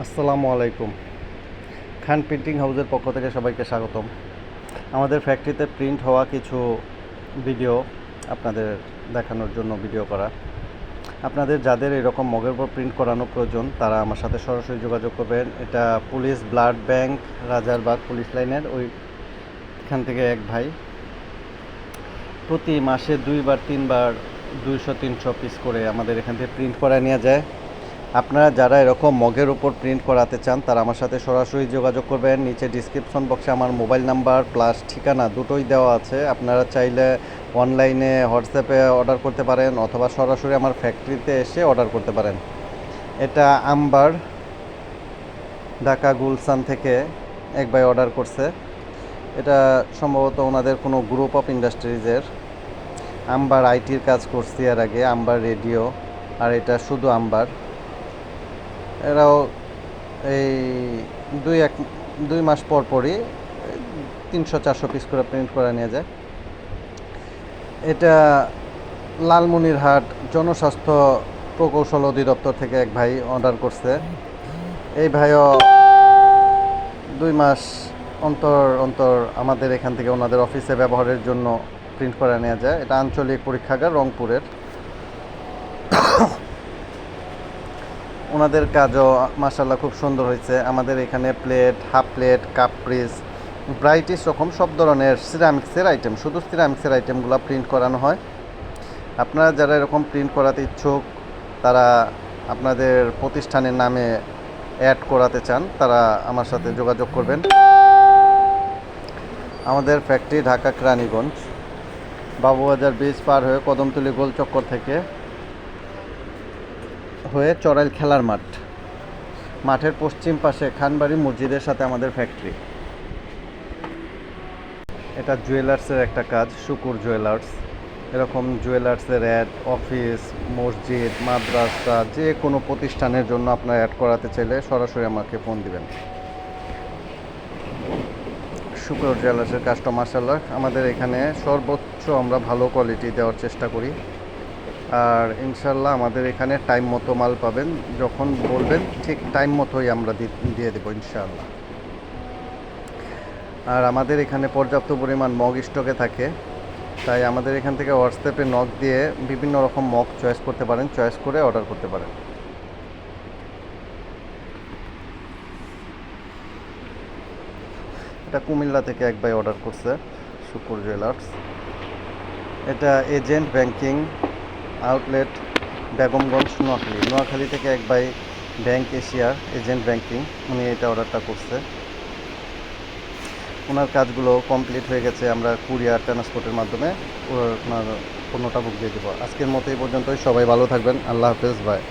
আসসালামু আলাইকুম। খান প্রিন্টিং হাউসের পক্ষ থেকে সবাইকে স্বাগতম। আমাদের ফ্যাক্টরিতে প্রিন্ট হওয়া কিছু ভিডিও আপনাদের দেখানোর জন্য ভিডিও করা। আপনাদের যাদের এরকম মগের উপর প্রিন্ট করানো প্রয়োজন তারা আমার সাথে সরাসরি যোগাযোগ করবেন। এটা police blood bank, Rajarbagh police লাইনের ওইখান থেকে এক ভাই প্রতি মাসে 2-3 বার 200-300 পিস করে আমাদের এখান থেকে প্রিন্ট করা নিয়ে যায়। আপনারা যারা এরকম মগের উপর প্রিন্ট করাতে চান তারা আমার সাথে সরাসরি যোগাযোগ করবেন। নিচে ডিসক্রিপশন বক্সে আমার মোবাইল নাম্বার প্লাস ঠিকানা দুটোই দেওয়া আছে। আপনারা চাইলে অনলাইনে হোয়াটসঅ্যাপে অর্ডার করতে পারেন অথবা সরাসরি আমার ফ্যাক্টরিতে এসে অর্ডার করতে পারেন। এটা আম্বার, ঢাকা গুলশান থেকে এক ভাই অর্ডার করছে। এটা সম্ভবত ওনাদের কোনো গ্রুপ অফ ইন্ডাস্ট্রিজের। আম্বার আইটির কাজ করছি এর আগে, আম্বার রেডিও, আর এটা শুধু আম্বার। এরাও এই 2 মাস পর পরই 300-400 পিস করে প্রিন্ট করে নিয়ে যায়। এটা লালমনিরহাট জনস্বাস্থ্য প্রকৌশল অধিদপ্তর থেকে এক ভাই অর্ডার করছে। এই ভাইও 2 মাস অন্তর অন্তর আমাদের এখান থেকে ওনাদের অফিসে ব্যবহারের জন্য প্রিন্ট করে নেওয়া যায়। এটা আঞ্চলিক পরীক্ষাগার রংপুরের। ওনাদের কাজও মাশাআল্লাহ খুব সুন্দর হয়েছে। আমাদের এখানে plate, half plate, cup piece, ব্রাইটিস রকম সব ধরনের সিরামিক্সের আইটেম, শুধু সিরামিক্সের আইটেমগুলো প্রিন্ট করানো হয়। আপনারা যারা এরকম প্রিন্ট করাতে ইচ্ছুক, তারা আপনাদের প্রতিষ্ঠানের নামে অ্যাড করাতে চান, তারা আমার সাথে যোগাযোগ করবেন। আমাদের ফ্যাক্টরি ঢাকা কেরানীগঞ্জ, বাবুবাজার ব্রিজ পার হয়ে কদমতলী গোল চক্কর থেকে হয়ে চড়াইল খেলার মাঠের পশ্চিম পাশে খানবাড়ি মসজিদের সাথে আমাদের ফ্যাক্টরি। এটা জুয়েলার্সের একটা কাজ, শুকুর জুয়েলার্স। এরকম জুয়েলার্সের অ্যাড অফিস, মসজিদ, মাদ্রাসা, যে কোনো প্রতিষ্ঠানের জন্য আপনার অ্যাড করাতে চাইলে সরাসরি আমাকে ফোন দিবেন। শুকুর জুয়েলার্সের কাজটা মাশাআল্লাহ আমাদের এখানে সর্বোচ্চ আমরা ভালো কোয়ালিটি দেওয়ার চেষ্টা করি। আর ইনশাল্লাহ আমাদের এখানে টাইম মতো মাল পাবেন, যখন বলবেন ঠিক টাইম মতোই আমরা দিয়ে দেবো ইনশাআল্লাহ। আর আমাদের এখানে পর্যাপ্ত পরিমাণ মগ স্টকে থাকে, তাই আমাদের এখান থেকে হোয়াটসঅ্যাপে নক দিয়ে বিভিন্ন রকম মগ চয়েস করতে পারেন, চয়েস করে অর্ডার করতে পারেন। এটা কুমিল্লা থেকে এক ভাই অর্ডার করছে, শুকুর জুয়েলার্স। এটা agent banking outlet, Begumganj, Noakhali থেকে এক ভাই ব্যাংক এশিয়ার এজেন্ট ব্যাংকিং, উনি এটা অর্ডারটা করছে। ওনার কাজগুলো কমপ্লিট হয়ে গেছে, আমরা কুরিয়ার ট্রান্সপোর্টের মাধ্যমে ওনার পণ্যটা বুক দিয়ে দেবো। আজকের মতো এই পর্যন্তই। সবাই ভালো থাকবেন। আল্লাহ হাফেজ, বাই।